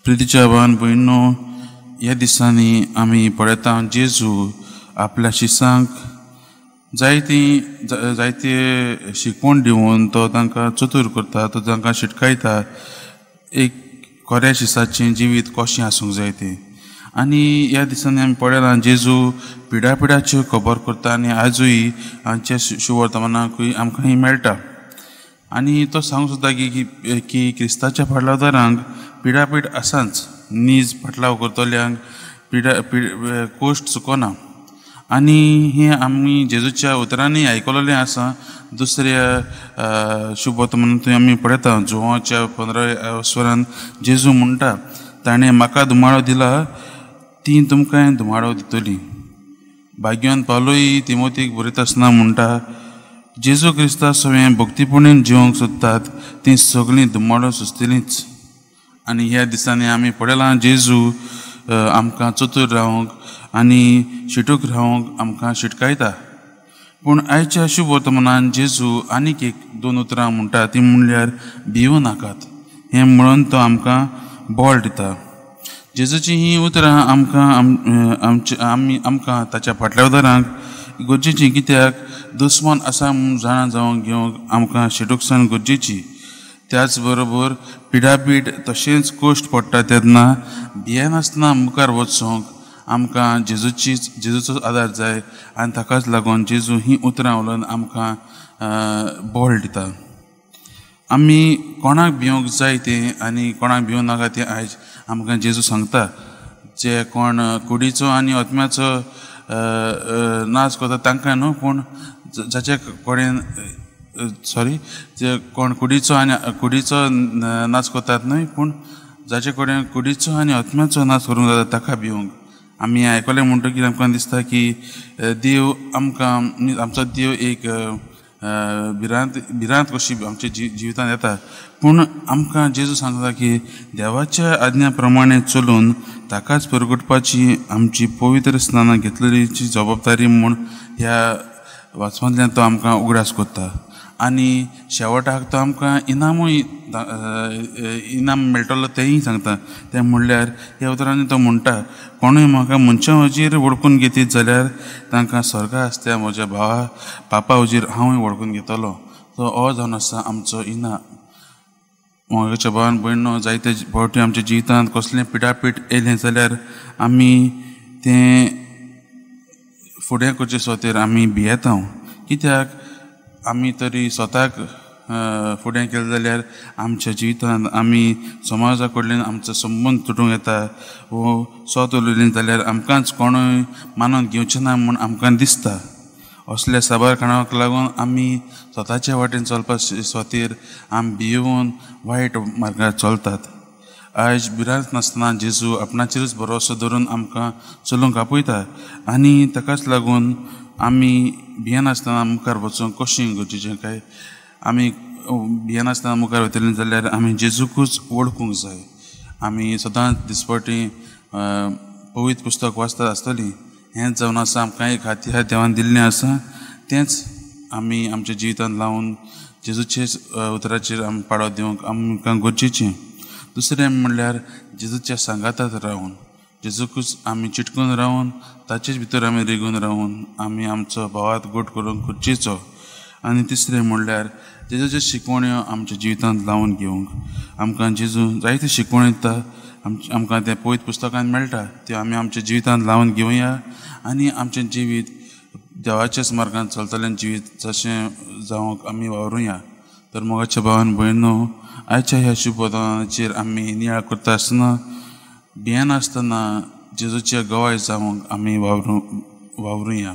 प्रितीच्या भावान भयणो, ह्या दिसांनी आमी पळयता जेजू आपल्या शिसांक जायते शिकवण दिवन तो तांकां चतूर करता, तो तांकां शिटकायता एक खऱ्या शिसाचें जिवीत कशें आसूंक जाय तें. आनी ह्या दिसांनी आमी पळयलां जेजू पिड्याची खबर करता आनी आजूय आमच्या शुवर्तमानाकूय आमकां ही मेळटा. आनी तो सांगूंक सोदता की क्रिस्ताच्या फाटल्या उदारांक पिडापीड आसाच, नीज फाटलाव करतल्यांक कोश्ट चुकोना. आनी हें आमी जेजूच्या उतरांनी आयकलोलें आसा. दुसऱ्या शुभवर्तमानांतूय आमी पळयता जोवाच्या 15व्या वसरांत जेजू म्हणटा, ताणें म्हाका धुमाळो दिला, ती तुमकांय धुमाळो दितली. भाग्यवान पावलोय तिमोथीक बरयता आसतना म्हणटा, जेजू क्रिस्ता सगळें भक्तीपणीन जिवंक सोदतात ती सगळीं धुमाळो सुचतलींच. आनी ह्या दिसांनी आमी पळयलां जेजू आमकां चतूर रावंक आनी शिटूक रावंक आमकां शिटकायता. पूण आयच्या शुभ वर्तमानांत जेजू आनीक एक 2 उतरां म्हणटा, ती म्हणल्यार भिवू नाकात. हें म्हणून तो आमकां बोल दिता. जेजूची ही उतरां आमकां ताच्या फाटल्या उदारांक गरजेची, कित्याक दुस्मान आसा म्हूण जाणा जावंक घेवंक आमकां शिटूकसाण गरजेची. त्याच बरोबर पिडापीड तशेंच कोश्ट पडटा तेन्ना भियेनासतना मुखार वचूंक आमकां जेजूचो आदार जाय. आनी ताकाच लागून जेजू ही उतरां उलोवन आमकां बोल दिता. आमी कोणाक भिवंक जाय तें आनी कोणाक भिवूं नाका तें आयज आमकां जेजू सांगता. जे कोण कुडीचो आनी आत्म्याचो नाच करता तांकां न्हू, पूण जाचे कडेन जे कोण कुडीचो नाच करतात न्हय, पूण जाचे कडेन कुडीचो आनी आत्म्याचो नाच करूंक जाता ताका भिवंक. आमी आयकलें म्हणटकीर आमकां दिसता की देव आमचो देव एक भिरांत कशी आमच्या जिवितांत येता. पूण आमकां जेजू सांगता की देवाच्या आज्ञा प्रमाणे चलून ताकाच परगटपाची आमची पवित्र स्नानां घेतलेलीची जबाबदारी म्हूण ह्या वाचनांतल्यान तो आमकां उगडास करता. आनी शेवटाक तो आमकां इनाम मेळटलो तेंय सांगता. तें म्हणल्यार ह्या उतरांनी तो म्हणटा, कोणूय म्हाका मनशा हुजीर वळखून घेतीत जाल्यार तांकां स्वर्गा आसत्या म्हज्या पापा हुजीर हांवूय वळखून घेतलो. तो हो जावन आसा आमचो इनाम. मोगाच्या भावान भयणो, जायते फावटी आमच्या जिवितांत कसलें पिडापीड येयलें जाल्यार आमी तें फुडें करचे सुवातेर आमी भियेता. कित्याक आमी तरी स्वताक फुडें केलें जाल्यार आमच्या जिवितांत आमी समाजा कडल्यान आमचो संबंद तुटूंक येता. वो स्वत उलयलें जाल्यार आमकांच कोणूय मानून घेवचें ना म्हूण आमकां दिसता. असल्या साबारखाणाक लागून आमी स्वताच्या वाटेन चलपा सुवातेर आमी भिवून वायट मार्गार चलतात. आयज भिरांत नासतना जेजू आपणाचेरूच भरोसो धरून आमकां चलूंक आपयता. आनी ताकाच लागून आमी भियेनासतना मुखार वचूंक कशें गरजेचें काय. आमी भियेनासतना मुखार वयतलीं जाल्यार आमी जेजूकूच वळखूंक जाय. आमी सदांच दिसपटी पवित्र पुस्तक वाचतात आसतलीं. हेंच जावन आसा आमकां एक हाती देवान दिल्लें आसा, तेंच आमी आमच्या जिवितांत लावन जेजूचेच उतराचेर आमी पाळो दिवंक आमकां गरजेचें. दुसरें म्हणल्यार जेजूच्या सांगातांत रावन, जेजूकूच आमी चिटकून रावन ताचेच भितर आमी रिगून रावन आमी आमचो भावार्थ गोड करूंक गरजेचो. आनी तिसरें म्हणल्यार जेजूच्यो शिकवण्यो आमच्या जिवितांत लावन घेवंक. आमकां जेजू जायत्यो शिकवण्यो दिता. आमकां तें पवित्र पुस्तकांत मेळटा, त्यो आमी आमच्या जिवितांत लावन घेवया आनी आमचें जिवीत देवाच्याच मार्गान चलतलें जिवीत जशें जावंक आमी वावरुया. तर मोगाच्या भावान भयणो, आयच्या ह्या शुभ वर्तमानाचेर आमी नियाळ करता आसतना भियेनासतना जेजूच्या गवाय जावंक आमी वावरुया.